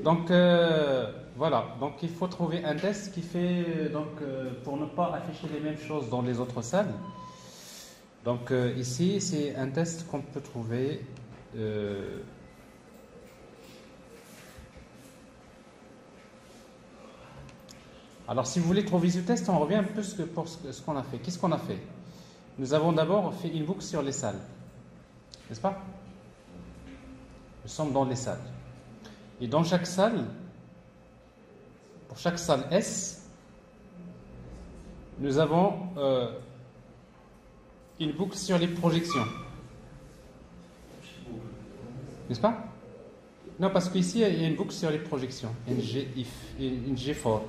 Donc voilà, donc il faut trouver un test qui fait pour ne pas afficher les mêmes choses dans les autres salles. Donc ici c'est un test qu'on peut trouver. Alors si vous voulez trouver ce test, on revient un peu pour ce qu'on a fait. Qu'est-ce qu'on a fait? Nous avons d'abord fait une boucle sur les salles, n'est-ce pas? Nous sommes dans les salles. Et dans chaque salle, pour chaque salle S, nous avons une boucle sur les projections. N'est-ce pas? Non, parce qu'ici, il y a une boucle sur les projections. Une G4.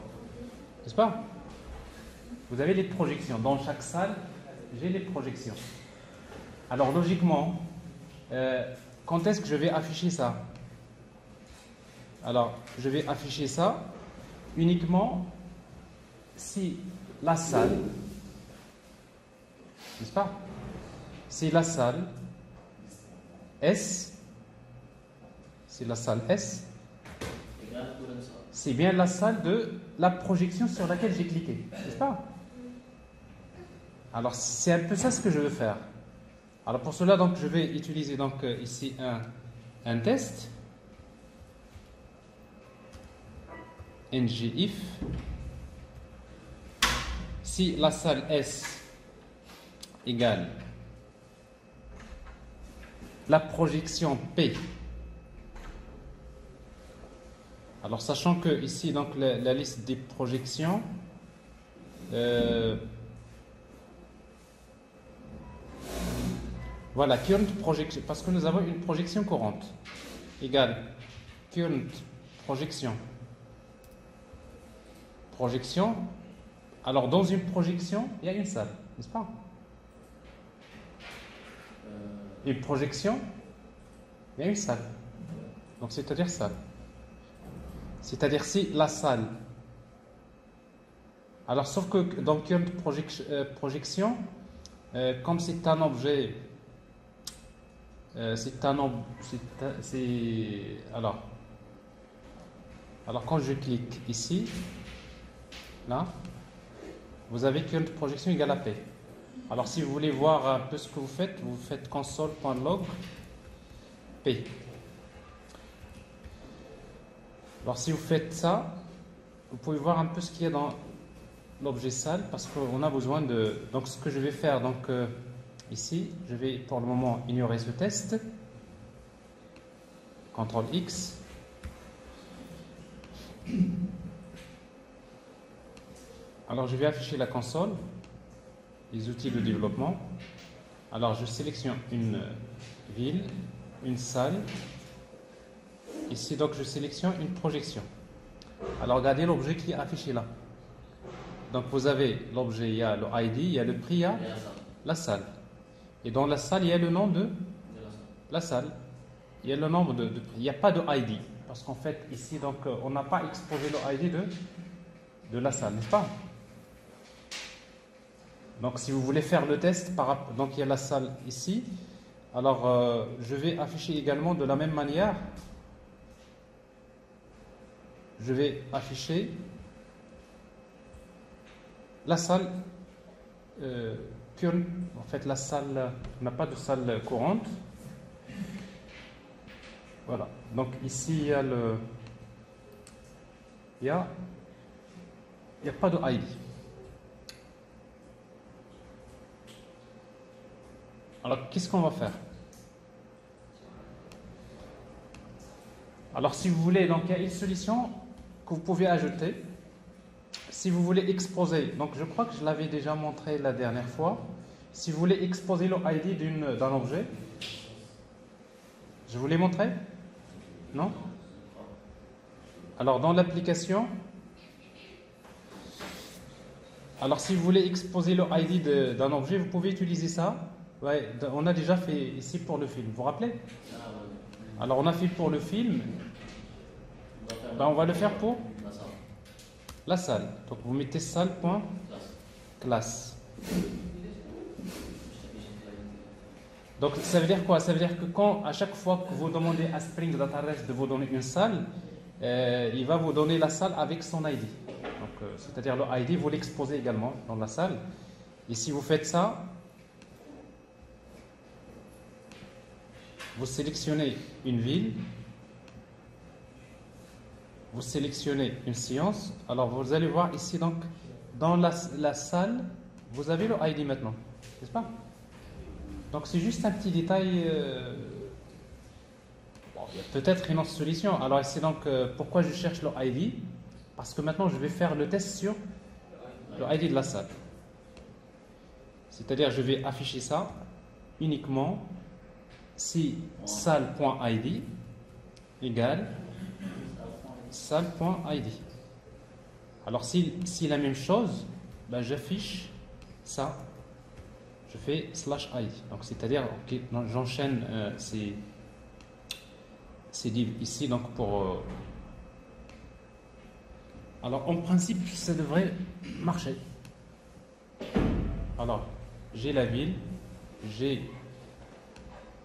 N'est-ce pas? Vous avez les projections. Dans chaque salle, j'ai les projections. Alors, logiquement, quand est-ce que je vais afficher ça? Alors, je vais afficher ça uniquement si la salle, n'est-ce pas? Si la salle S, c'est bien la salle de la projection sur laquelle j'ai cliqué, n'est-ce pas? Alors, c'est un peu ça ce que je veux faire. Alors, pour cela, donc, je vais utiliser donc, ici un test. ngIf. Si la salle S égale la projection P. Alors, sachant que ici, donc, la liste des projections, voilà, current projection, parce que nous avons une projection courante, égale current projection. Projection. Alors, dans une projection, il y a une salle, n'est-ce pas? Une projection, il y a une salle. Donc, c'est-à-dire salle. C'est-à-dire si la salle. Alors, sauf que dans current projection, comme c'est un objet, alors quand je clique ici, là, vous avez current projection égale à P. Alors, si vous voulez voir un peu ce que vous faites console.log P. Alors, si vous faites ça, vous pouvez voir un peu ce qu'il y a dans l'objet salle, parce qu'on a besoin de... Donc, ce que je vais faire, donc, ici, je vais pour le moment ignorer ce test. CTRL X. Alors, je vais afficher la console, les outils de développement. Alors, je sélectionne une ville, une salle. Ici, donc, je sélectionne une projection. Alors, regardez l'objet qui est affiché là. Donc, vous avez l'objet, il y a le ID, il y a le prix, il y a la salle. Et dans la salle, il y a le nom de la salle. Il y a le nombre de prix. Il n'y a pas de ID. Parce qu'en fait, ici, donc, on n'a pas exposé le ID de la salle, n'est-ce pas? Donc, si vous voulez faire le test, donc il y a la salle ici. Alors, je vais afficher également de la même manière. Je vais afficher la salle current. En fait, la salle n'a pas de salle courante. Voilà. Donc, ici, il y a il n'y a pas de ID. Alors, qu'est-ce qu'on va faire? Alors, si vous voulez, donc il y a une solution que vous pouvez ajouter. Si vous voulez exposer, donc je crois que je l'avais déjà montré la dernière fois. Si vous voulez exposer le ID d'un objet, je vous l'ai montré? Non? Alors, dans l'application, alors si vous voulez exposer le ID d'un objet, vous pouvez utiliser ça. Ouais, on a déjà fait ici pour le film, vous vous rappelez? Alors on a fait pour le film, ben, on va le faire pour la salle. Donc vous mettez salle.classe. Donc ça veut dire quoi? Ça veut dire que à chaque fois que vous demandez à Spring Data Rest de vous donner une salle, il va vous donner la salle avec son ID. C'est-à-dire le ID, vous l'exposez également dans la salle. Et si vous faites ça, vous sélectionnez une ville, vous sélectionnez une science. Alors vous allez voir ici, donc, dans la salle, vous avez le ID maintenant, n'est-ce pas? Donc c'est juste un petit détail. Il y a peut-être une autre solution. Alors ici, donc, pourquoi je cherche le ID? Parce que maintenant je vais faire le test sur le ID de la salle. C'est-à-dire je vais afficher ça uniquement si salle.id égale salle.id. Alors si la même chose, ben, j'affiche ça, je fais /id. Donc c'est-à-dire okay, j'enchaîne ces divs ici donc pour alors en principe ça devrait marcher. Alors j'ai la ville, j'ai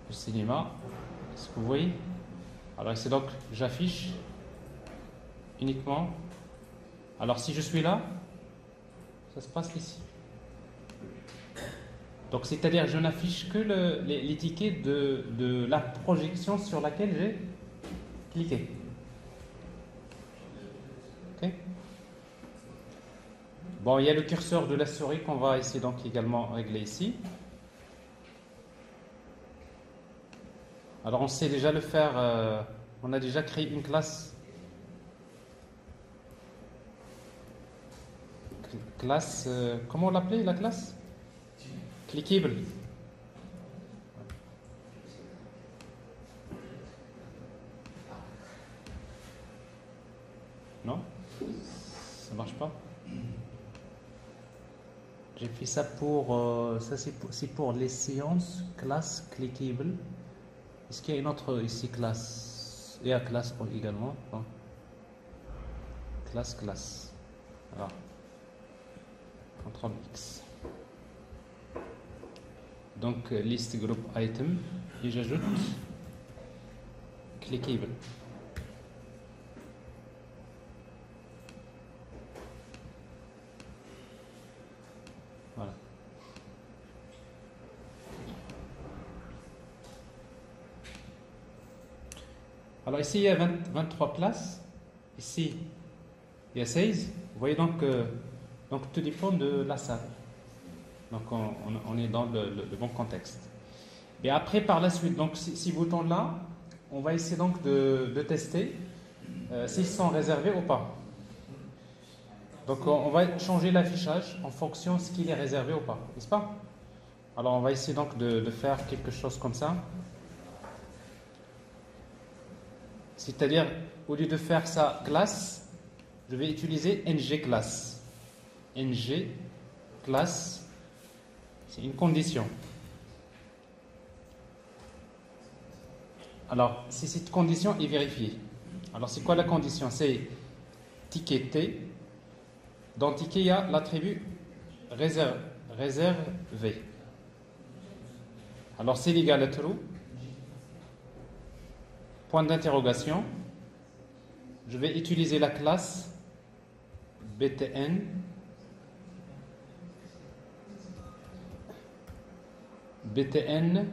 le cinéma, est-ce que vous voyez? Alors c'est donc j'affiche uniquement. Alors si je suis là, ça se passe ici. Donc c'est-à-dire je n'affiche que les tickets de la projection sur laquelle j'ai cliqué. Ok. Bon, il y a le curseur de la souris qu'on va essayer donc également régler ici. Alors on sait déjà le faire, on a déjà créé une classe. Comment on l'appelait la classe? Clickable. Non? Ça marche pas? J'ai fait ça pour ça c'est pour les séances classe clickable. Est-ce qu'il y a une autre ici classe? Il y a classe également. Non? Classe. Alors, CTRL X. Donc liste group item et j'ajoute clickable. Voilà. Alors ici il y a 23 classes. Ici il y a 16. Vous voyez donc tout dépend de la salle. Donc on est dans le bon contexte. Et après par la suite, donc ces boutons-là, on va essayer donc de tester s'ils sont réservés ou pas. Donc on va changer l'affichage en fonction de ce qu'il est réservé ou pas, n'est-ce pas? Alors on va essayer donc de faire quelque chose comme ça. C'est-à-dire, au lieu de faire ça classe, je vais utiliser ng class. Ng class. C'est une condition. Alors, si cette condition est vérifiée, alors c'est quoi la condition? C'est ticket T. Dans ticket, il y a l'attribut réservé. Alors, c'est l'égal à true. Point d'interrogation. Je vais utiliser la classe btn. BTN,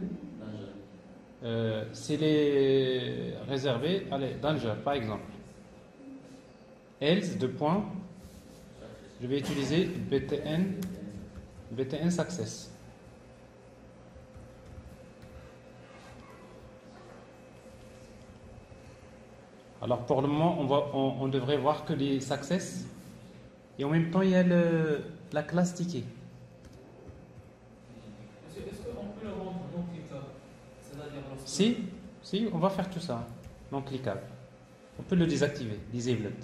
c'est les réservés, allez, danger par exemple. Else, deux points, je vais utiliser BTN success. Alors pour le moment, on devrait voir que les success, et en même temps il y a la classe ticket. Si, on va faire tout ça, non cliquable. On peut le désactiver, disabled.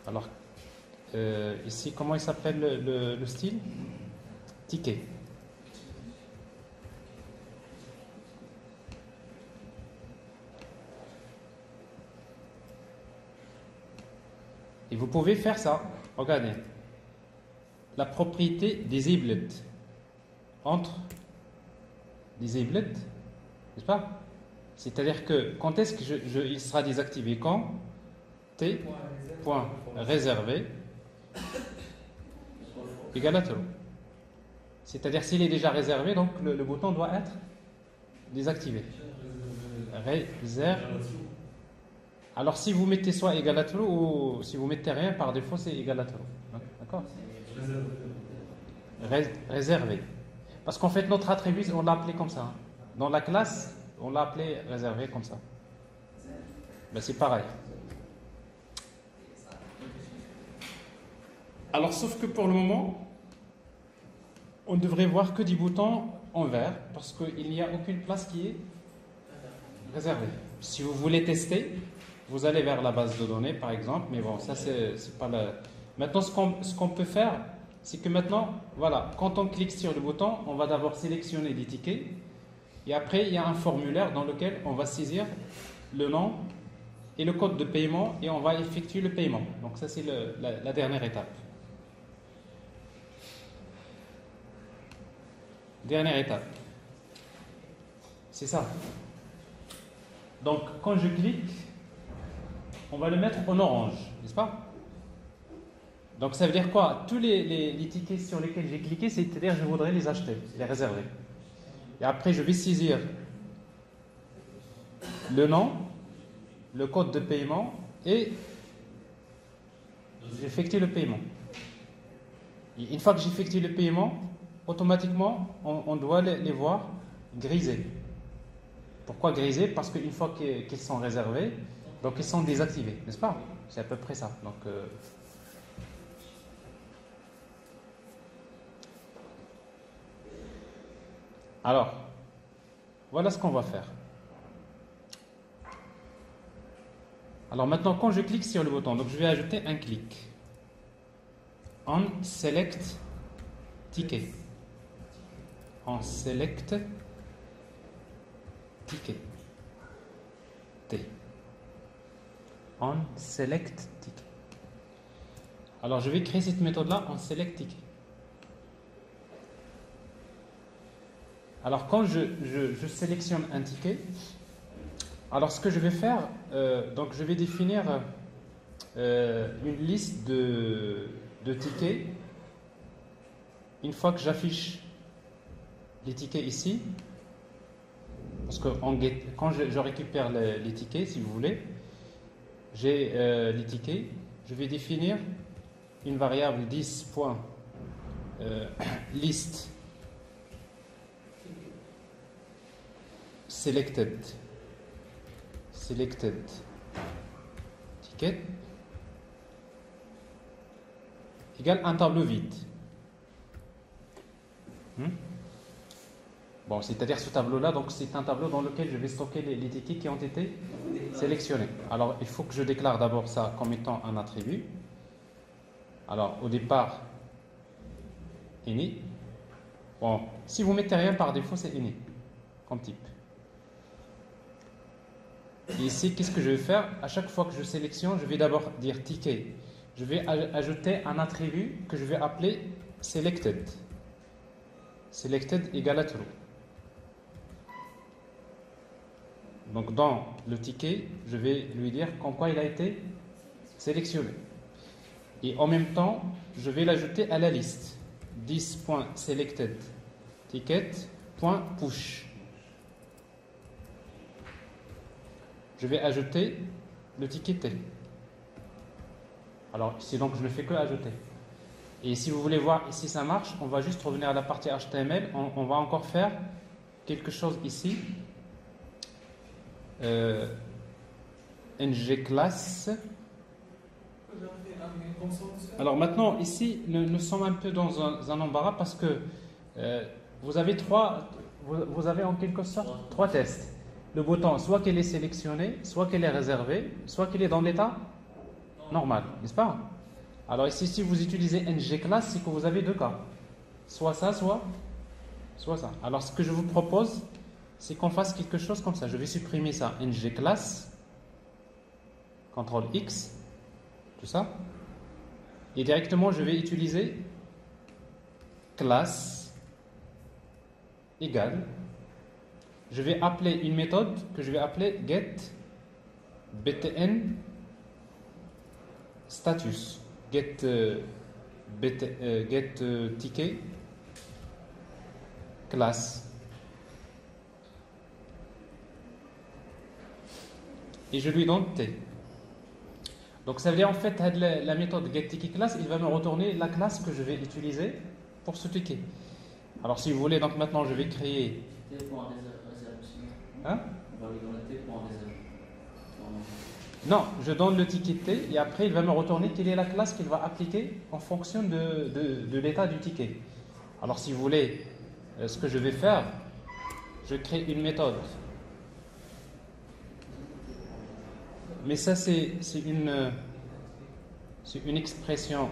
Alors, ici, comment il s'appelle le style? Ticket. Et vous pouvez faire ça. Regardez. La propriété disabled. Entre disabled, n'est-ce pas? C'est-à-dire que quand est-ce que il sera désactivé? Quand T, point réservé, égale à true. C'est-à-dire s'il est déjà réservé, donc le bouton doit être désactivé. Réserve. Alors si vous mettez soit égal à true ou si vous mettez rien, par défaut c'est égal à true. D'accord? Réservé. Parce qu'en fait notre attribut on l'a appelé comme ça. Dans la classe on l'a appelé réservé comme ça. Ben, c'est pareil. Alors sauf que pour le moment on devrait voir que des boutons en vert parce qu'il n'y a aucune place qui est réservée. Si vous voulez tester, vous allez vers la base de données par exemple, mais bon, ça c'est pas la... Maintenant, ce qu'on peut faire, c'est que maintenant, voilà, quand on clique sur le bouton, on va d'abord sélectionner des tickets et après il y a un formulaire dans lequel on va saisir le nom et le code de paiement et on va effectuer le paiement. Donc ça c'est la dernière étape. Dernière étape. C'est ça. Donc, quand je clique, on va le mettre en orange, n'est-ce pas? Donc, ça veut dire quoi? Tous les tickets sur lesquels j'ai cliqué, c'est-à-dire je voudrais les acheter, les réserver. Et après, je vais saisir le nom, le code de paiement et j'effectue le paiement. Et une fois que j'effectue le paiement, automatiquement, on doit les voir grisés. Pourquoi grisés? Parce qu'une fois qu'ils sont réservés, donc ils sont désactivés, n'est-ce pas? C'est à peu près ça. Donc, alors, voilà ce qu'on va faire. Alors maintenant, quand je clique sur le bouton, donc je vais ajouter un clic. On select ticket. On select ticket. T. On select ticket. Alors je vais créer cette méthode-là, on select ticket. Alors quand je sélectionne un ticket, alors ce que je vais faire, donc je vais définir une liste de tickets. Une fois que j'affiche les tickets ici, parce que quand je récupère les tickets, si vous voulez, j'ai les tickets, je vais définir une variable 10.list selected ticket égale un tableau vide. Bon, c'est-à-dire ce tableau-là, donc c'est un tableau dans lequel je vais stocker les tickets qui ont été sélectionnés. Alors, il faut que je déclare d'abord ça comme étant un attribut. Alors, au départ, any. Bon, si vous mettez rien par défaut, c'est any comme type. Et ici, qu'est-ce que je vais faire? À chaque fois que je sélectionne, je vais d'abord dire ticket. Je vais ajouter un attribut que je vais appeler selected. Selected égale à true. Donc dans le ticket, je vais lui dire en quoi il a été sélectionné. Et en même temps, je vais l'ajouter à la liste. 10.selected ticket.push. Je vais ajouter le ticket T. Alors ici donc je ne fais que ajouter. Et si vous voulez voir si ça marche, on va juste revenir à la partie HTML. On va encore faire quelque chose ici. ng class. Alors maintenant ici nous sommes un peu dans un embarras parce que vous avez en quelque sorte trois tests. Le bouton soit qu'il est sélectionné, soit qu'il est réservé, soit qu'il est dans l'état normal, n'est-ce pas? Alors ici si vous utilisez ng class, c'est que vous avez deux cas, soit ça, soit ça. Alors ce que je vous propose, c'est qu'on fasse quelque chose comme ça. Je vais supprimer ça, ng class, CTRL X, tout ça, et directement je vais utiliser classe égale je vais appeler une méthode que je vais appeler get btn status, get ticket classe. Et je lui donne T. Donc ça veut dire en fait la méthode getTicketClass, il va me retourner la classe que je vais utiliser pour ce ticket. Alors si vous voulez, donc maintenant je vais créer. T pour un réserve aussi. Hein? On va lui donner T pour un réserve. Non, je donne le ticket T et après il va me retourner quelle est la classe qu'il va appliquer en fonction de l'état du ticket. Alors si vous voulez, ce que je vais faire, je crée une méthode. Mais ça, c'est une expression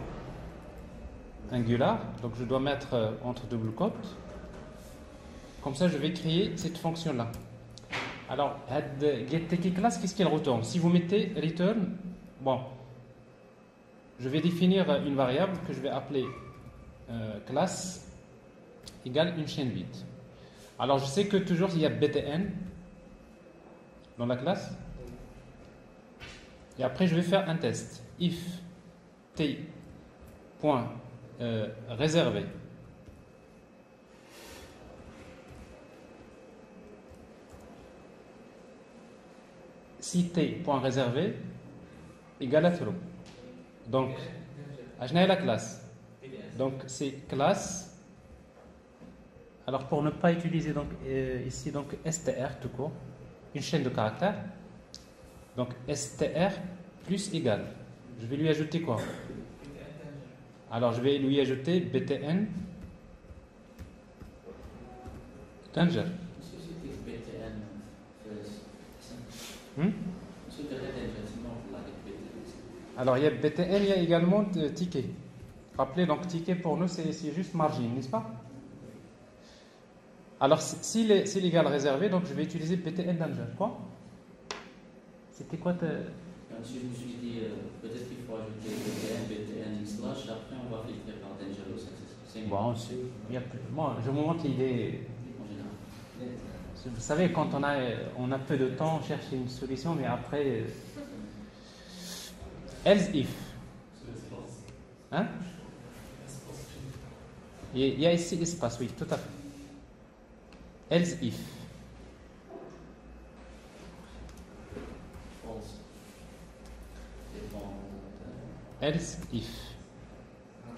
Angular, donc je dois mettre entre double quotes. Comme ça, je vais créer cette fonction-là. Alors, getTicketClass, qu'est-ce qu'elle retourne? Si vous mettez return, bon, je vais définir une variable que je vais appeler classe égale une chaîne bit. Alors, je sais que toujours il y a btn dans la classe. Et après, je vais faire un test. If t point réservé si t point réservé égale à true. Donc, je n'ai la classe. Donc, c'est classe. Alors, pour ne pas utiliser donc, ici donc str tout court, une chaîne de caractères. Donc str plus égal. Je vais lui ajouter quoi? Alors je vais lui ajouter btn danger. Alors il y a btn, il y a également ticket. Rappelez donc ticket pour nous c'est juste margin, n'est-ce pas? Alors s'il est égal réservé, donc je vais utiliser btn danger. Quoi? C'était quoi Je me suis dit, peut-être qu'il faut ajouter btn slash, après on va filtrer par dangerous. Bon, moi, je me montre l'idée. Vous savez, quand on a peu de temps, on cherche une solution, mais après. Else if. Hein? Il y a ici espace, oui, tout à fait. Else if. Else if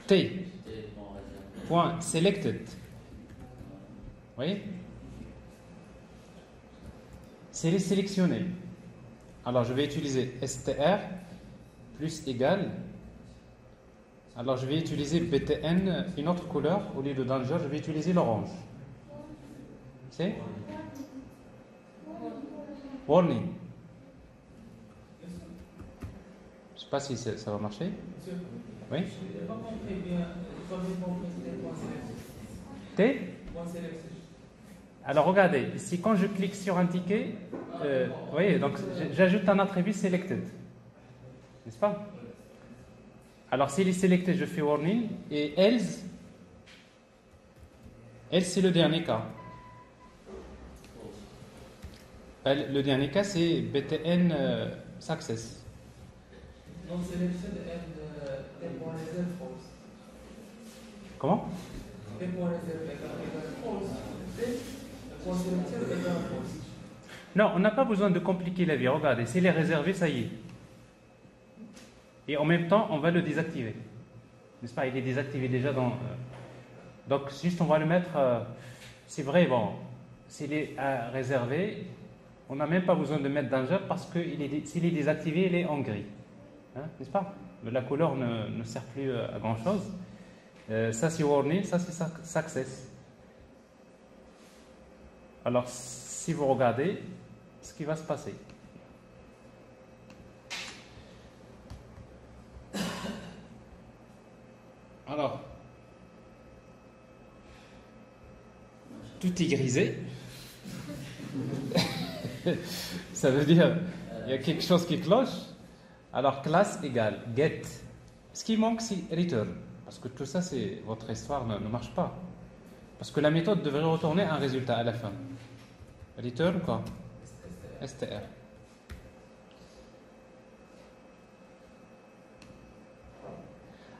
t point selected, vous voyez, c'est sélectionné. Alors je vais utiliser str plus égal. Alors je vais utiliser btn, une autre couleur au lieu de danger, je vais utiliser l'orange. C'est warning. Je ne sais pas si ça va marcher. Oui. T. Alors regardez, ici quand je clique sur un ticket, vous voyez, donc j'ajoute un attribut selected, n'est-ce pas? Alors s'il est selected, je fais warning et else c'est le dernier cas. Le dernier cas c'est btn success. Comment? Non, on n'a pas besoin de compliquer la vie. Regardez, s'il est réservé, ça y est. Et en même temps, on va le désactiver. N'est-ce pas? Il est désactivé déjà dans. Donc, juste on va le mettre. C'est vrai, bon, s'il est réservé, on n'a même pas besoin de mettre danger parce que s'il est désactivé, il est en gris. Hein, n'est-ce pas? La couleur ne sert plus à grand chose. Ça c'est warning, ça c'est success. Alors si vous regardez ce qui va se passer. Alors tout est grisé. Ça veut dire il y a quelque chose qui cloche. Alors, classe égale get. Ce qui manque, c'est return. Parce que tout ça, votre histoire ne marche pas. Parce que la méthode devrait retourner un résultat à la fin. Return quoi? STR.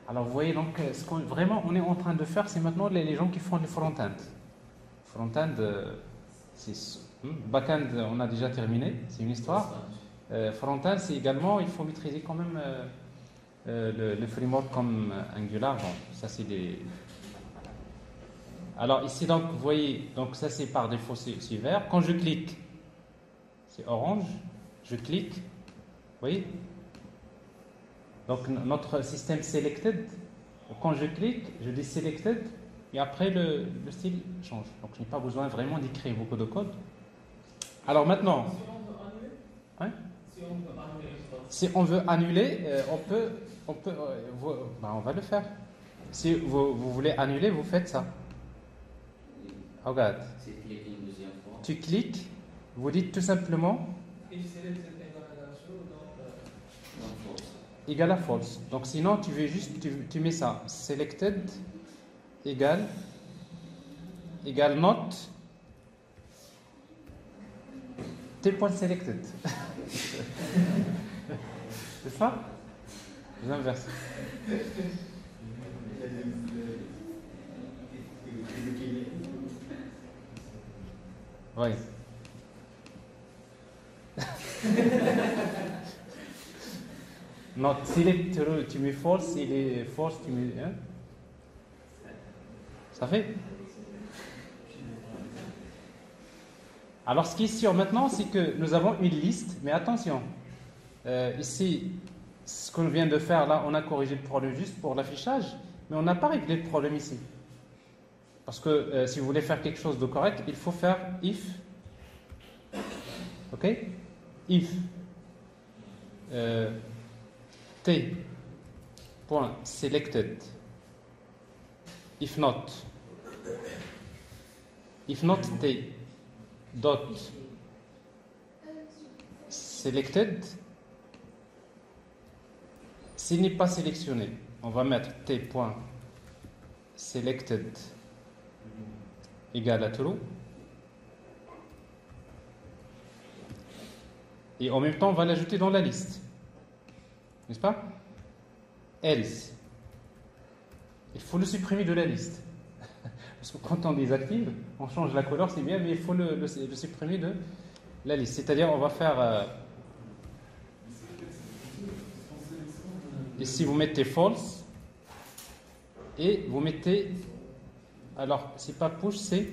Alors vous voyez donc ce qu'on vraiment on est en train de faire, c'est maintenant les gens qui font le front-end. Front-end, c'est back-end, on a déjà terminé, c'est une histoire. Front-end, c'est également, il faut maîtriser quand même le framework comme Angular. Bon, ça c'est des. Alors ici donc vous voyez, donc ça c'est par défaut c'est vert. Quand je clique, c'est orange. Je clique, vous voyez. Donc notre système selected, quand je clique, je dis selected et après le style change. Donc je n'ai pas besoin vraiment d'écrire beaucoup de code. Alors maintenant, si on veut annuler, on va le faire. Si vous voulez annuler, vous faites ça. Regarde. Tu cliques, vous dites tout simplement égal à false. Donc sinon tu veux juste tu mets ça selected égal not t.selected. C'est ça? J'inverse. Oui. Not select, tu mets false, il est false, tu mets. Hein? Ça fait? Alors ce qui est sûr maintenant, c'est que nous avons une liste, mais attention, ici, ce qu'on vient de faire là, on a corrigé le problème juste pour l'affichage, mais on n'a pas réglé le problème ici. Parce que si vous voulez faire quelque chose de correct, il faut faire if, ok? If t.selected if not t dot selected, s'il n'est pas sélectionné, on va mettre t.selected égal à true et en même temps on va l'ajouter dans la liste, n'est-ce pas? Else, il faut le supprimer de la liste. Parce que quand on désactive, on change la couleur, c'est bien, mais il faut le supprimer de la liste. C'est-à-dire, on va faire. Ici, vous mettez false. Et vous mettez. Alors, c'est pas push, c'est.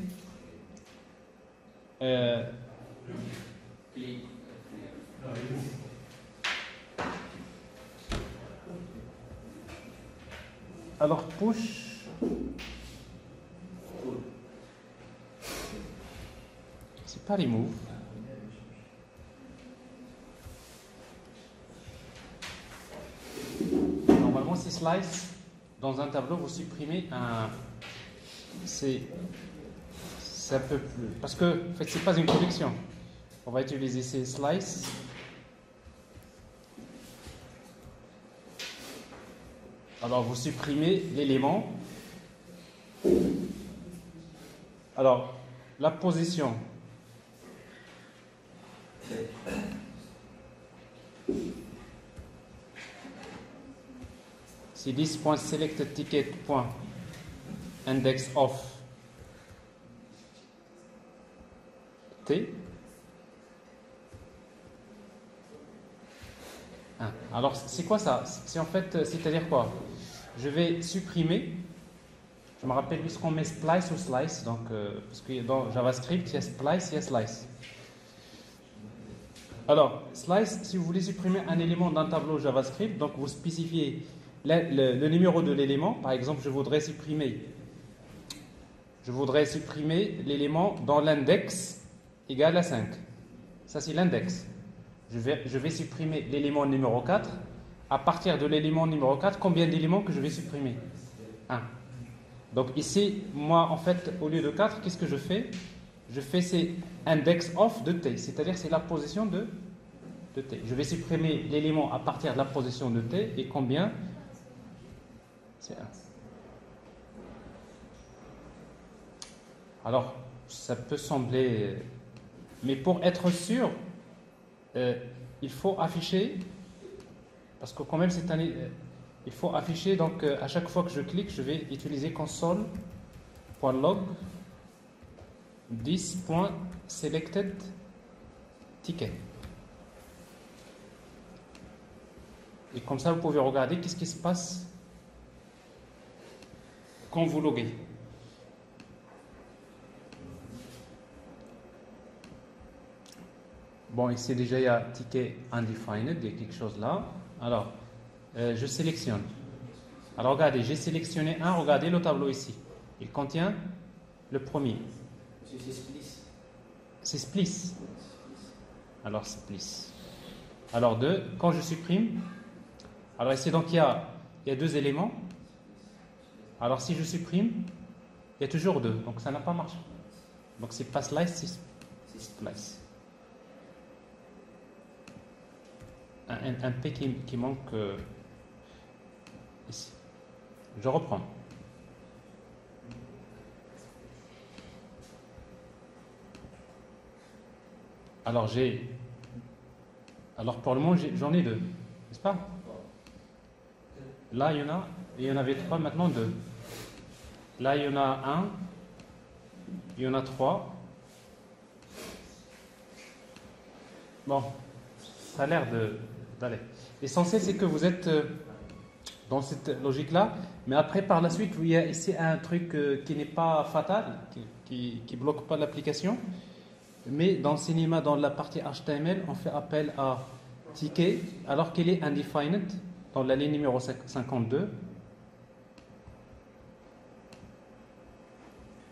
Alors, push. C'est pas remove. Normalement, c'est slice. Dans un tableau, vous supprimez un. C'est un peu plus. Parce que, en fait, c'est pas une collection. On va utiliser ces slices. Alors, vous supprimez l'élément. Alors, la position. C'est this.selectedTicket.index of t. Alors, c'est quoi ça? C'est en fait, c'est-à-dire quoi? Je vais supprimer. Je me rappelle puisqu'on met splice ou slice, donc parce que dans JavaScript il y a splice, il y a slice. Alors, slice, si vous voulez supprimer un élément d'un tableau JavaScript, donc vous spécifiez le numéro de l'élément. Par exemple, je voudrais supprimer l'élément dans l'index égal à 5. Ça, c'est l'index. Je vais supprimer l'élément numéro 4. À partir de l'élément numéro 4, combien d'éléments que je vais supprimer? 1. Donc ici, moi, en fait, au lieu de 4, qu'est-ce que je fais? Je fais c'est index of de t, c'est-à-dire c'est la position de t. Je vais supprimer l'élément à partir de la position de t, et combien? C'est 1. Alors, ça peut sembler Mais pour être sûr, il faut afficher, parce que quand même il faut afficher, donc à chaque fois que je clique, je vais utiliser console.log 10.selected ticket. Et comme ça, vous pouvez regarder qu'est-ce qui se passe quand vous loguez. Bon, ici déjà il y a ticket undefined, il y a quelque chose là. Alors, je sélectionne. Alors regardez, j'ai sélectionné un, regardez le tableau ici. Il contient le premier. C'est Splice. C'est Splice. Alors Splice. Alors 2, quand je supprime, alors ici donc il y a deux éléments. Alors si je supprime, il y a toujours 2, donc ça n'a pas marché. Donc c'est pas slice, c'est splice. Un P qui manque ici. Je reprends. Alors pour le moment j'en ai 2, n'est-ce pas? Là il y en avait 3, maintenant 2. Là il y en a 1, il y en a 3. Bon, ça a l'air d'aller. L'essentiel c'est que vous êtes dans cette logique-là, mais après par la suite, il y a ici un truc qui n'est pas fatal, qui ne bloque pas l'application. Mais dans Cinema, dans la partie HTML, on fait appel à ticket alors qu'il est undefined dans la ligne numéro 52.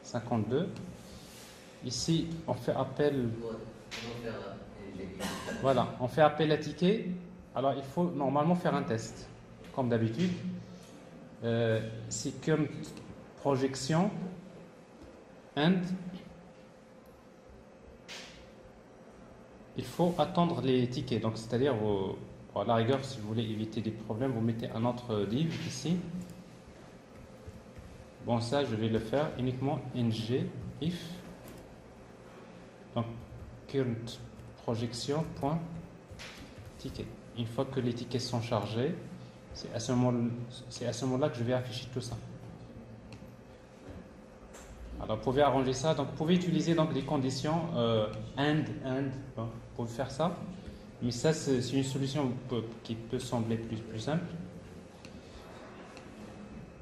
52. Ici, on fait appel. Voilà, on fait appel à ticket. Alors, il faut normalement faire un test, comme d'habitude. C'est comme projection and. Il faut attendre les tickets. Donc, c'est-à-dire, à la rigueur, si vous voulez éviter des problèmes, vous mettez un autre div ici. Bon, ça, je vais le faire uniquement ng if. Donc, current projection.ticket. Une fois que les tickets sont chargés, c'est à ce moment-là que je vais afficher tout ça. Alors, vous pouvez arranger ça. Donc, vous pouvez utiliser donc des conditions and. Bon, vous pouvez faire ça. Mais ça, c'est une solution qui peut sembler plus simple.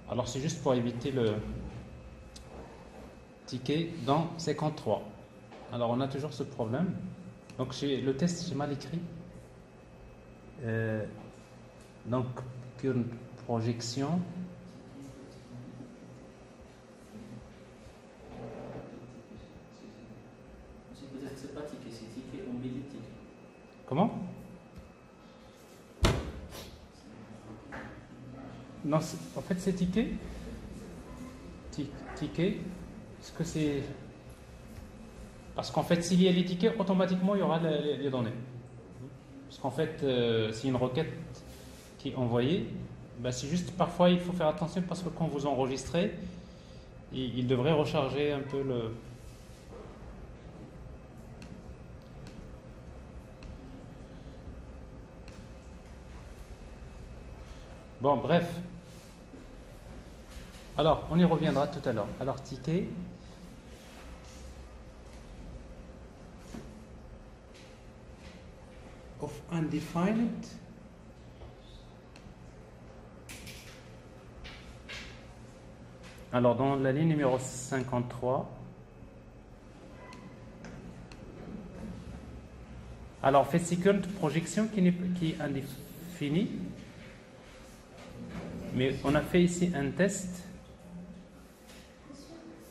Alors, c'est juste pour éviter le ticket dans 53. Alors, on a toujours ce problème. Donc, le test, j'ai mal écrit. Donc, current projection. C'est pas ticket, c'est ticket, on met des tickets. Comment? Non, en fait, c'est ticket. Ticket. Est-ce que c'est. Parce qu'en fait, s'il y a les tickets, automatiquement, il y aura les données. Parce qu'en fait, c'est une requête qui est envoyée. Ben, c'est juste, parfois, il faut faire attention parce que quand vous enregistrez, il devrait recharger un peu le. Bon, bref. Alors, on y reviendra tout à l'heure. Alors, ticket. Of undefined. Alors, dans la ligne numéro 53. Alors, fait second projection qui est indéfinie. Mais on a fait ici un test.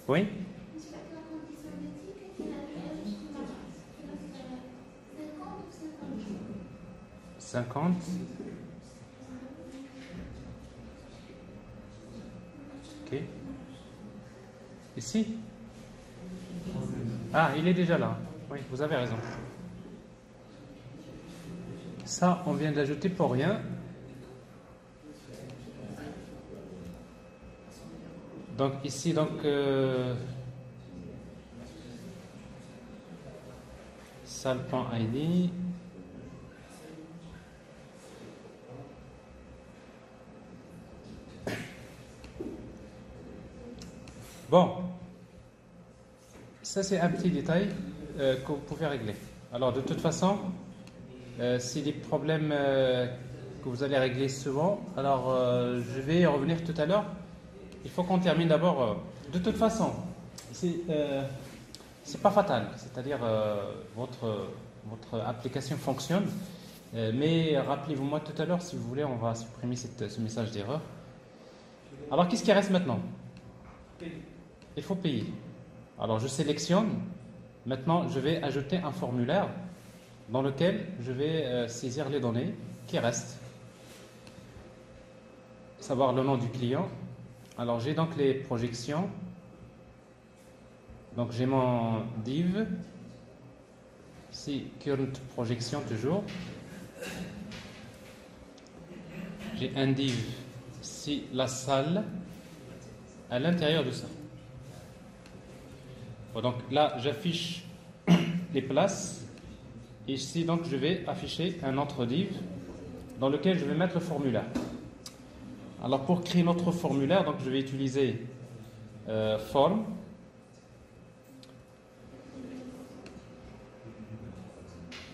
Oui? 50. Ok. Ici? Ah, il est déjà là. Oui, vous avez raison. Ça, on vient de l'ajouter pour rien. Donc ici, salle.id. Bon, ça c'est un petit détail que vous pouvez régler. Alors de toute façon, c'est des problèmes que vous allez régler souvent. Alors je vais y revenir tout à l'heure. Il faut qu'on termine d'abord. De toute façon, c'est pas fatal. C'est-à-dire votre application fonctionne. Mais rappelez-vous moi tout à l'heure, si vous voulez, on va supprimer ce message d'erreur. Alors qu'est-ce qui reste maintenant? Il faut payer. Alors je sélectionne. Maintenant, je vais ajouter un formulaire dans lequel je vais saisir les données qui restent. Savoir le nom du client. Alors j'ai donc les projections. Donc j'ai mon div. C'est current projection toujours. J'ai un div. C'est la salle à l'intérieur de ça. Bon, donc là, j'affiche les places. Et ici, donc, je vais afficher un autre div dans lequel je vais mettre le formulaire. Alors, pour créer notre formulaire, donc, je vais utiliser form.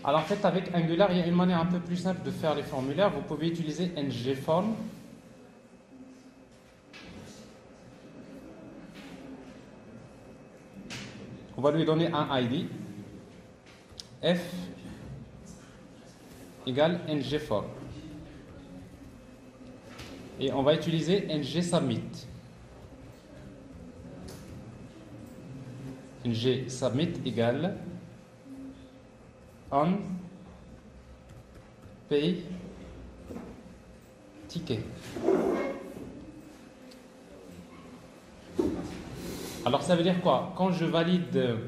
Alors, en fait, avec Angular, il y a une manière un peu plus simple de faire les formulaires. Vous pouvez utiliser ngForm. On va lui donner un ID. F égale ngForm. Et on va utiliser ngSubmit. ngSubmit égale on pay ticket. Alors ça veut dire quoi? Quand je valide,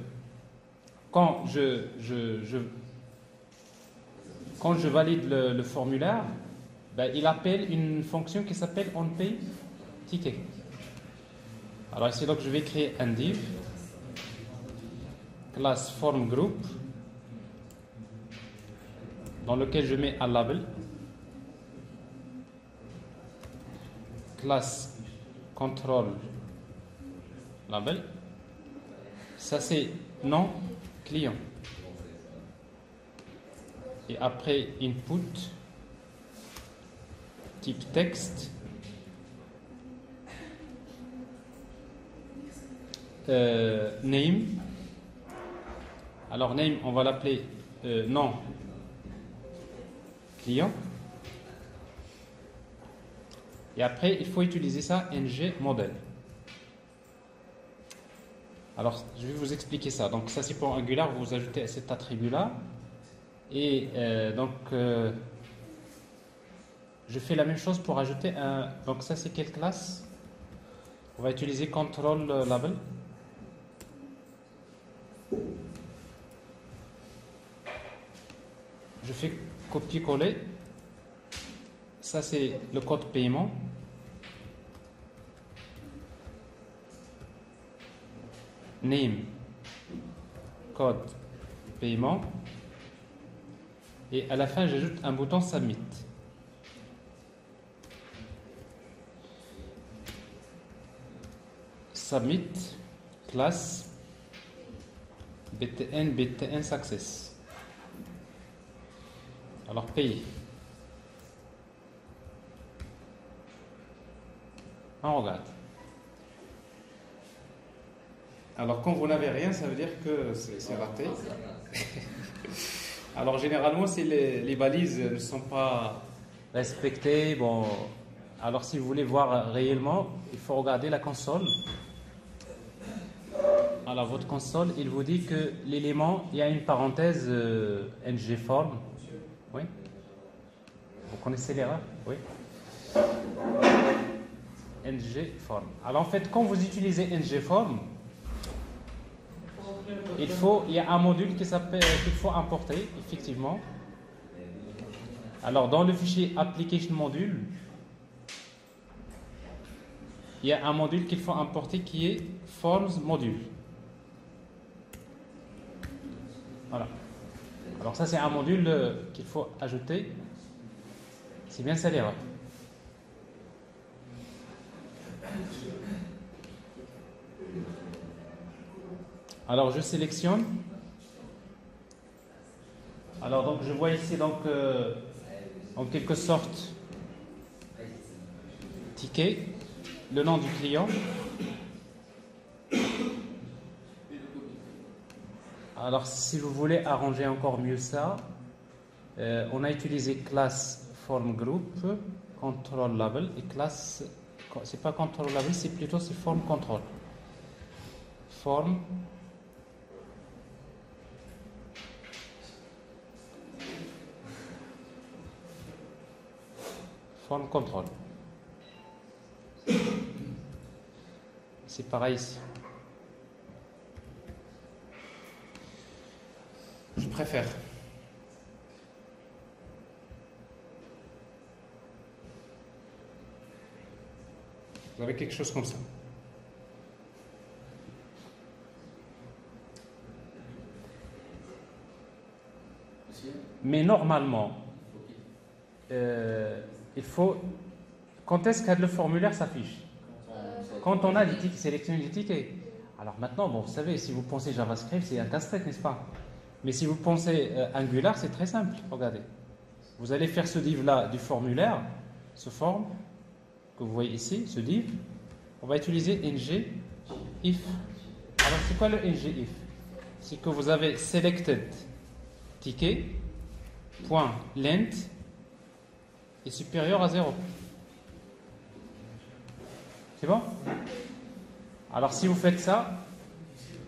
quand je valide le formulaire, ben, il appelle une fonction qui s'appelle onPayTicket. Alors ici donc je vais créer un div class formGroup dans lequel je mets un label class control label. Ça c'est nom client. Et après input type texte, name. Alors name, on va l'appeler nom client. Et après il faut utiliser ça ng model. Alors, je vais vous expliquer ça. Donc, ça, c'est pour Angular. Vous ajoutez cet attribut-là. Et je fais la même chose pour ajouter un... Donc, ça, c'est quelle classe? On va utiliser control label. Je fais copier-coller. Ça, c'est le code paiement. Name, code, paiement, et à la fin j'ajoute un bouton Submit. Submit, classe, btn success. Alors payer. On regarde. Alors quand vous n'avez rien, ça veut dire que c'est raté. Alors généralement, si les balises ne sont pas respectées, bon, alors si vous voulez voir réellement, il faut regarder la console. Alors votre console, il vous dit que l'élément, il y a une parenthèse ngForm. Oui. Vous connaissez l'erreur? Oui. ngForm. Alors en fait, quand vous utilisez ngForm, il y a un module qu'il faut importer, effectivement. Alors, dans le fichier application module, il y a un module qu'il faut importer qui est forms module. Voilà. Alors ça, c'est un module qu'il faut ajouter. C'est bien ça l'erreur. Alors je sélectionne. Alors donc je vois ici donc en quelque sorte ticket, le nom du client. Alors si vous voulez arranger encore mieux ça, on a utilisé class form group control label et class, c'est pas control label, c'est plutôt c'est form control. Form control. C'est pareil ici. Je préfère. Vous avez quelque chose comme ça. Mais normalement, il faut. Quand est-ce que le formulaire s'affiche? Quand on a des tickets, sélectionner des tickets. Alors maintenant, bon, vous savez, si vous pensez JavaScript, c'est un casse-tête, n'est-ce pas? Mais si vous pensez Angular, c'est très simple. Regardez. Vous allez faire ce div-là du formulaire, ce form, que vous voyez ici, ce div. On va utiliser ng if. Alors, c'est quoi le ng if? C'est que vous avez selected ticket, point length est supérieur à 0. C'est bon? Alors, si vous faites ça,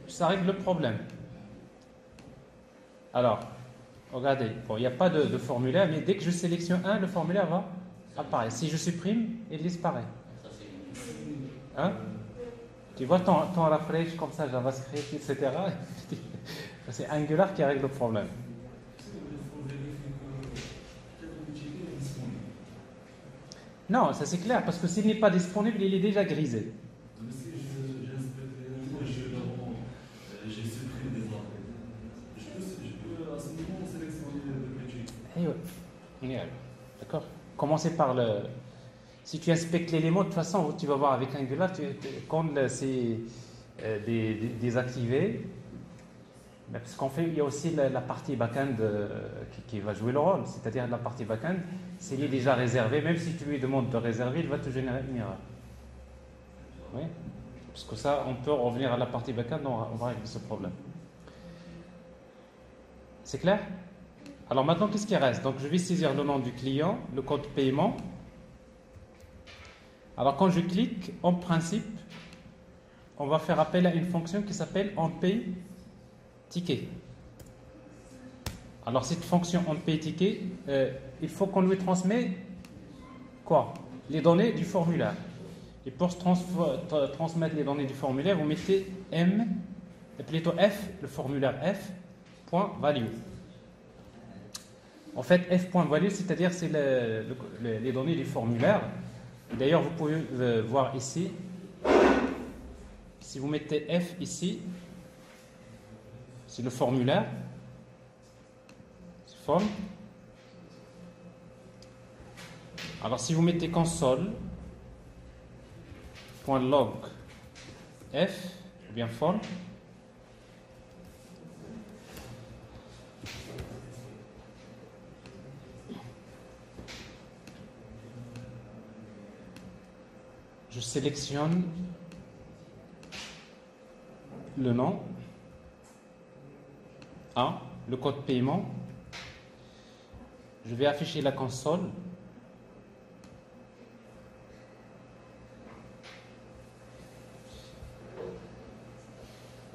ça règle le problème. Alors, regardez, bon, il n'y a pas de formulaire, mais dès que je sélectionne un, le formulaire va apparaître. Si je supprime, il disparaît. Hein? Tu vois ton rafraîchissement comme ça, JavaScript, etc. C'est Angular qui règle le problème. Non, ça c'est clair, parce que s'il n'est pas disponible, il est déjà grisé. D'accord. Commencez par le. Si tu inspectes l'élément, de toute façon, tu vas voir avec Angular, quand c'est désactivé, parce qu'en fait, il y a aussi la partie back-end qui va jouer le rôle. C'est-à-dire la partie back-end, s'il est déjà réservé, même si tu lui demandes de réserver, il va te générer une erreur. Oui. Parce que ça, on peut revenir à la partie back-end, on va régler ce problème. C'est clair? Alors maintenant, qu'est-ce qui reste? Donc je vais saisir le nom du client, le code paiement. Alors quand je clique, en principe, on va faire appel à une fonction qui s'appelle onPayTicket. Alors cette fonction onPayTicket, il faut qu'on lui transmette quoi? Les données du formulaire. Et pour transmettre les données du formulaire, vous mettez plutôt F, le formulaire F.value. En fait, F.value, c'est-à-dire c'est les données du formulaire. D'ailleurs, vous pouvez voir ici, si vous mettez F ici, c'est le formulaire, c'est form. Alors, si vous mettez console.log F, ou bien form, je sélectionne le nom, le code paiement, je vais afficher la console,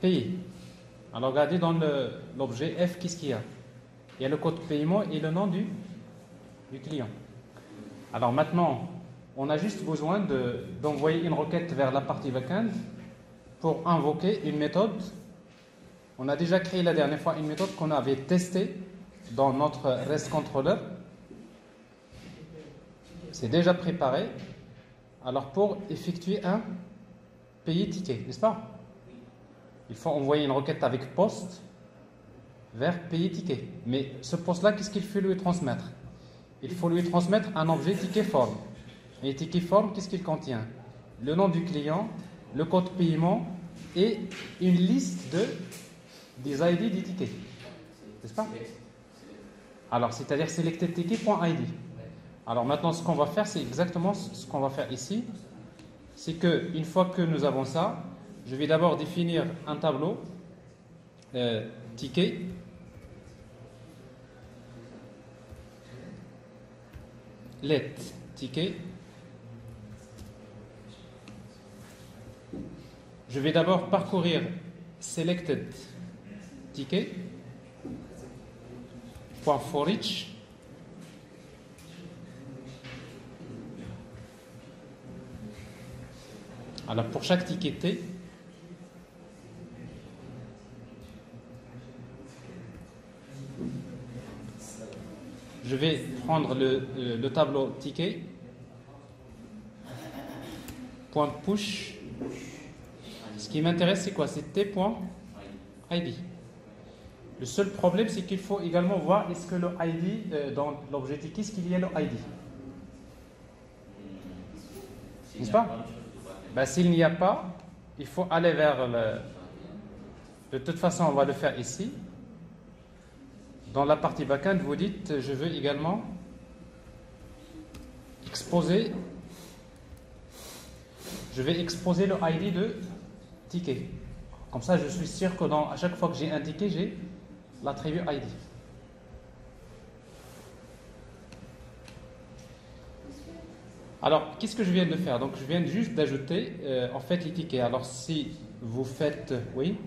payer. Alors regardez dans l'objet F, qu'est-ce qu'il y a? Il y a le code paiement et le nom du client. Alors maintenant, on a juste besoin d'envoyer une requête vers la partie backend pour invoquer une méthode. On a déjà créé la dernière fois une méthode qu'on avait testée dans notre REST controller. C'est déjà préparé. Alors pour effectuer un payer ticket, n'est-ce pas? Il faut envoyer une requête avec post vers payer ticket. Mais ce poste-là, qu'est-ce qu'il faut lui transmettre? Il faut lui transmettre un objet ticket form. Et ticket form, qu'est-ce qu'il contient? Le nom du client, le code paiement et une liste des ID des tickets. N'est-ce pas? Alors, c'est-à-dire selected ticket.id. Alors maintenant, ce qu'on va faire, c'est exactement ce qu'on va faire ici. C'est qu'une fois que nous avons ça, je vais d'abord définir un tableau ticket. Let ticket. Je vais d'abord parcourir selected ticket. For each. Alors pour chaque ticket T, je vais prendre le tableau ticket, point push. Ce qui m'intéresse, c'est quoi? C'est T.id. Le seul problème, c'est qu'il faut également voir est-ce que le ID, dans l'objet ticket, est-ce qu'il y a le ID? N'est-ce pas? Ben, s'il n'y a pas, il faut aller vers le... De toute façon, on va le faire ici. Dans la partie backend, vous dites, je veux également exposer... Je vais exposer le ID de ticket. Comme ça, je suis sûr que à chaque fois que j'ai un ticket, j'ai l'attribut ID. Alors, qu'est-ce que je viens de faire? Donc, je viens juste d'ajouter en fait les tickets. Alors, si vous faites... Oui?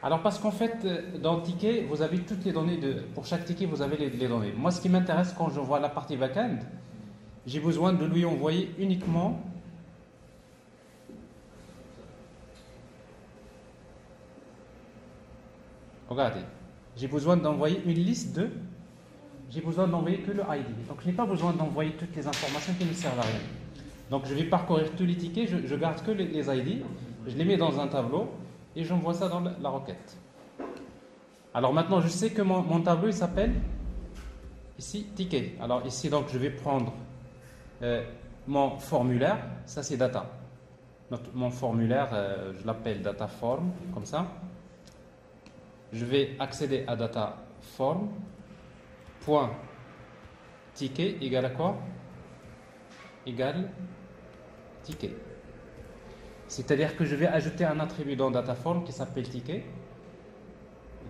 Alors, parce qu'en fait, dans le ticket, vous avez toutes les données pour chaque ticket, vous avez les données. Moi, ce qui m'intéresse quand je vois la partie backend, j'ai besoin de lui envoyer uniquement regardez, j'ai besoin d'envoyer une liste de... J'ai besoin d'envoyer que le ID. Donc, je n'ai pas besoin d'envoyer toutes les informations qui ne servent à rien. Donc, je vais parcourir tous les tickets, je garde que les ID, je les mets dans un tableau et j'envoie ça dans la requête. Alors maintenant, je sais que mon tableau, il s'appelle ici ticket. Alors ici, donc, je vais prendre mon formulaire. Ça, c'est data. Mon formulaire, je l'appelle data form, comme ça. Je vais accéder à data form. Point ticket égale à quoi? Égale ticket. C'est-à-dire que je vais ajouter un attribut dans dataform qui s'appelle ticket,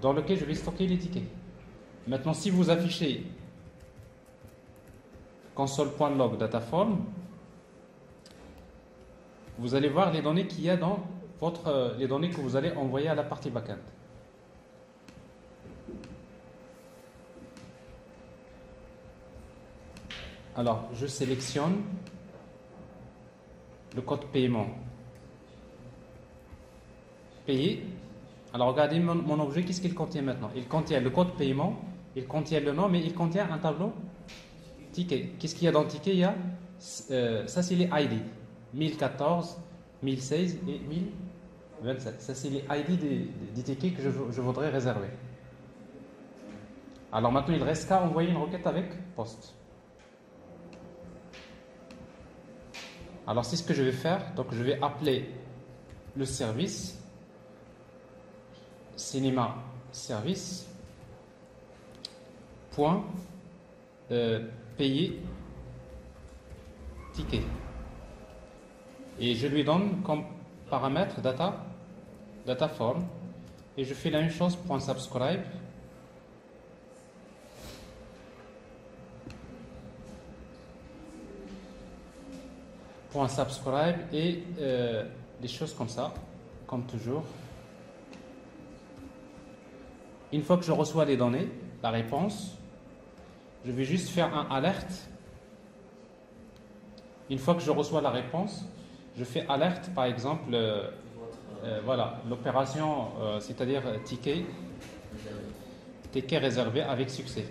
dans lequel je vais stocker les tickets. Maintenant, si vous affichez console.log dataform, vous allez voir les données qu'il y a dans les données que vous allez envoyer à la partie backend. Alors, je sélectionne le code paiement. Payer. Alors, regardez mon objet, qu'est-ce qu'il contient maintenant? Il contient le code paiement, il contient le nom, mais il contient un tableau ticket. Qu'est-ce qu'il y a dans le ticket? Il y a, ça, c'est les ID. 1014, 1016 et 1027. Ça, c'est les ID des tickets que je voudrais réserver. Alors, maintenant, il reste qu'à envoyer une requête avec post. Alors, c'est ce que je vais faire. Donc, je vais appeler le service cinéma service point payer ticket. Et je lui donne comme paramètre data form. Et je fais la même chose point subscribe. Point subscribe et des choses comme ça, comme toujours. Une fois que je reçois les données, la réponse, je vais juste faire un alerte. Une fois que je reçois la réponse, je fais alerte, par exemple, voilà, l'opération, c'est-à-dire ticket réservé avec succès.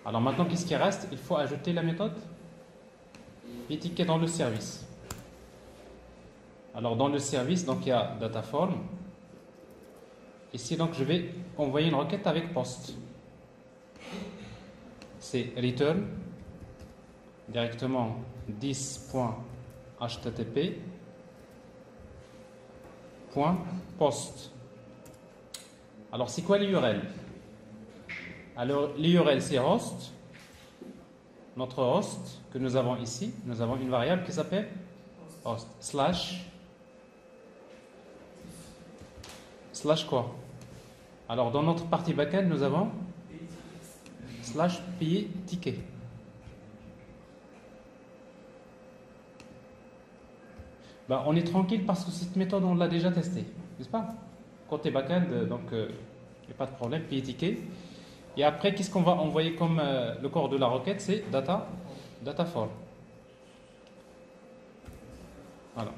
Alors maintenant, qu'est-ce qui reste? Il faut ajouter la méthode ticket dans le service. Alors dans le service, donc il y a dataform. Ici, donc je vais envoyer une requête avec post. C'est return directement 10.http .post. Alors c'est quoi l'URL? Alors l'URL c'est host. Notre host que nous avons ici, nous avons une variable qui s'appelle host slash quoi? Alors dans notre partie backend nous avons slash payer ticket. Ben, on est tranquille parce que cette méthode on l'a déjà testée, n'est-ce pas? Côté backend, donc il n'y a pas de problème, payer ticket. Et après, qu'est-ce qu'on va envoyer comme le corps de la requête? C'est dataform. Voilà.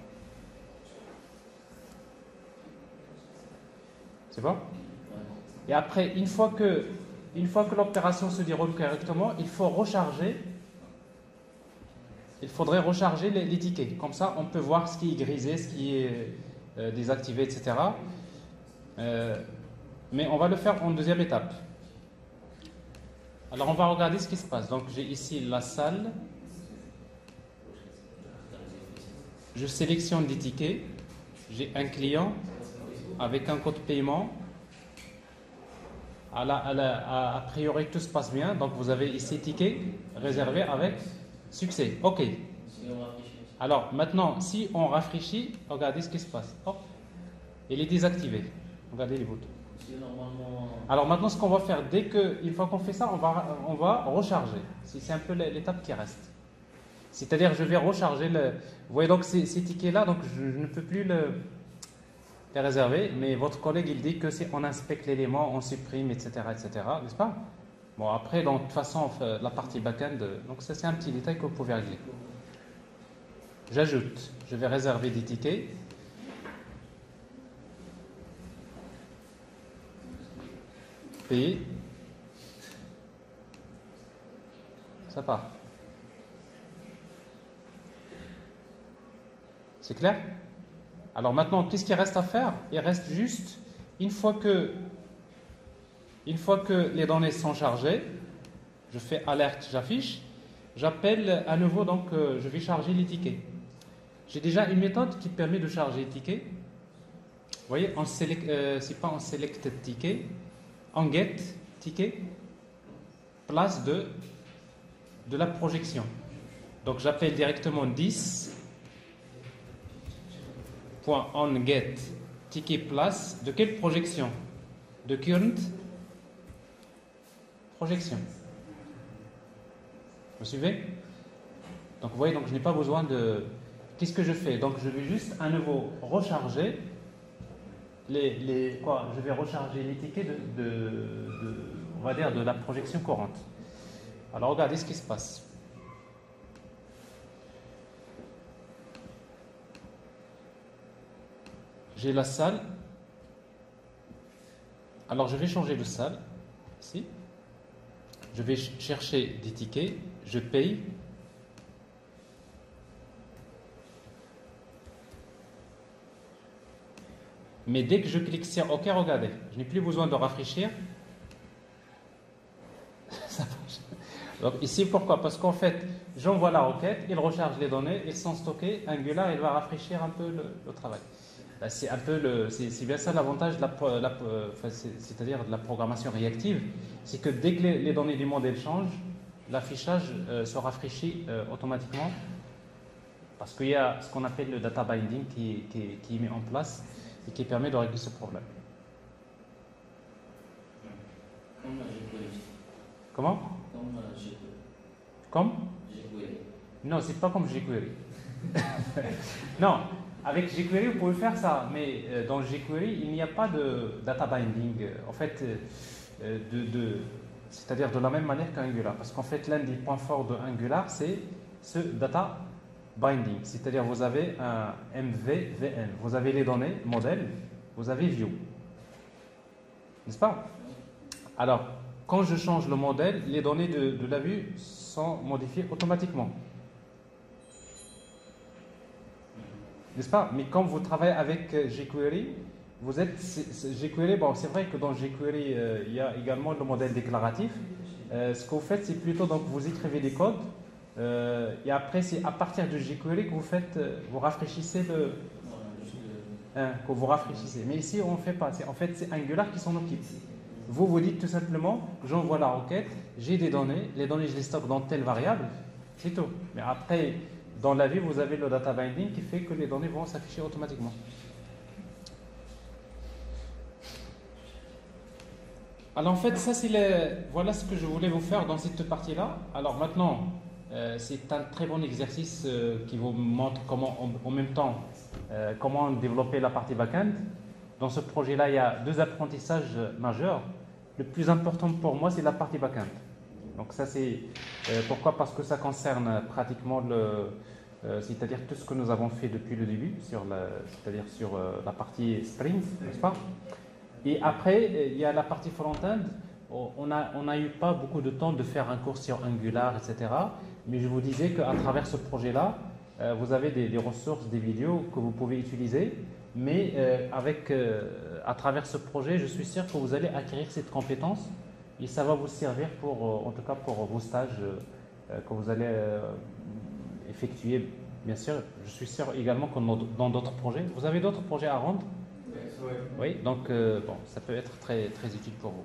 C'est bon? Et après, une fois que l'opération se déroule correctement, il faut recharger. Il faudrait recharger les tickets. Comme ça, on peut voir ce qui est grisé, ce qui est désactivé, etc. Mais on va le faire en deuxième étape. Alors, on va regarder ce qui se passe. Donc, j'ai ici la salle. Je sélectionne des tickets. J'ai un client avec un code paiement. A priori, tout se passe bien. Donc, vous avez ici ticket réservé avec succès. OK. Alors, maintenant, si on rafraîchit, regardez ce qui se passe. Hop. Il est désactivé. Regardez les boutons. Alors maintenant, ce qu'on va faire, une fois qu'on fait ça, on va recharger. C'est un peu l'étape qui reste. C'est-à-dire, je vais recharger le. Vous voyez donc ces tickets-là, donc je ne peux plus les réserver, mais votre collègue il dit que c'est on inspecte l'élément, on supprime, etc., n'est-ce pas? Bon, après, donc, de toute façon, la partie back-end, donc ça c'est un petit détail que vous pouvez régler. J'ajoute, je vais réserver des tickets. Payer. Ça part. C'est clair? Alors maintenant, qu'est-ce qu'il reste à faire? Il reste juste, une fois que les données sont chargées, je fais alerte, j'affiche, j'appelle à nouveau, donc je vais charger les tickets. J'ai déjà une méthode qui permet de charger les tickets. Vous voyez, c'est pas en selected ticket, en get ticket, place de la projection. Donc j'appelle directement 10.onGet ticket place de quelle projection? De current projection. Vous suivez? Donc vous voyez, donc je n'ai pas besoin de. Qu'est-ce que je fais? Donc je vais juste à nouveau recharger je vais recharger les tickets on va dire de la projection courante. Alors regardez ce qui se passe. J'ai la salle. Alors je vais changer de salle ici. Je vais chercher des tickets, je paye. Mais dès que je clique sur OK, regardez, je n'ai plus besoin de rafraîchir. Ça marche. Donc ici, pourquoi? Parce qu'en fait, j'envoie la requête, il recharge les données, ils sont stockés, Angular, il va rafraîchir un peu le travail. C'est un peu c'est bien ça l'avantage c'est-à-dire de la programmation réactive, c'est que dès que les données du modèle changent, l'affichage se rafraîchit automatiquement, parce qu'il y a ce qu'on appelle le data binding qui est mis en place et qui permet de régler ce problème. Comment? Comme jQuery. Non, c'est pas comme jQuery. Non, avec jQuery vous pouvez faire ça, mais dans jQuery il n'y a pas de data binding. En fait, c'est-à-dire de la même manière qu'Angular, parce qu'en fait l'un des points forts de Angular c'est ce data binding, c'est-à-dire vous avez un MVVM, vous avez les données modèles, vous avez view, n'est-ce pas? Alors quand je change le modèle, les données de la vue sont modifiées automatiquement. N'est-ce pas? Mais quand vous travaillez avec jQuery, jQuery, bon, c'est vrai que dans jQuery, il y a également le modèle déclaratif. Ce que vous faites, c'est plutôt, donc, vous écrivez des codes, et après, c'est à partir de jQuery que vous faites, vous rafraîchissez que vous rafraîchissez. Mais ici, on ne fait pas. En fait, c'est Angular qui s'en occupe. Vous dites tout simplement, j'envoie la requête, j'ai des données, les données, je les stocke dans telle variable, c'est tout. Mais après, dans la vue, vous avez le data binding qui fait que les données vont s'afficher automatiquement. Alors en fait, voilà ce que je voulais vous faire dans cette partie-là. Alors maintenant, c'est un très bon exercice qui vous montre comment, en même temps, comment développer la partie back-end. Dans ce projet-là, il y a 2 apprentissages majeurs. Le plus important pour moi, c'est la partie back-end. Donc ça, c'est pourquoi? Parce que ça concerne pratiquement c'est-à-dire tout ce que nous avons fait depuis le début, c'est-à-dire sur la partie Spring, n'est-ce pas? Et après, il y a la partie front-end. On n'a eu pas beaucoup de temps de faire un cours sur Angular, etc. Mais je vous disais qu'à travers ce projet-là, vous avez des ressources, des vidéos que vous pouvez utiliser. Mais à travers ce projet, je suis sûr que vous allez acquérir cette compétence et ça va vous servir en tout cas pour vos stages que vous allez effectuer. Bien sûr, je suis sûr également que dans d'autres projets. Vous avez d'autres projets à rendre? Oui, donc bon, ça peut être très, très utile pour vous.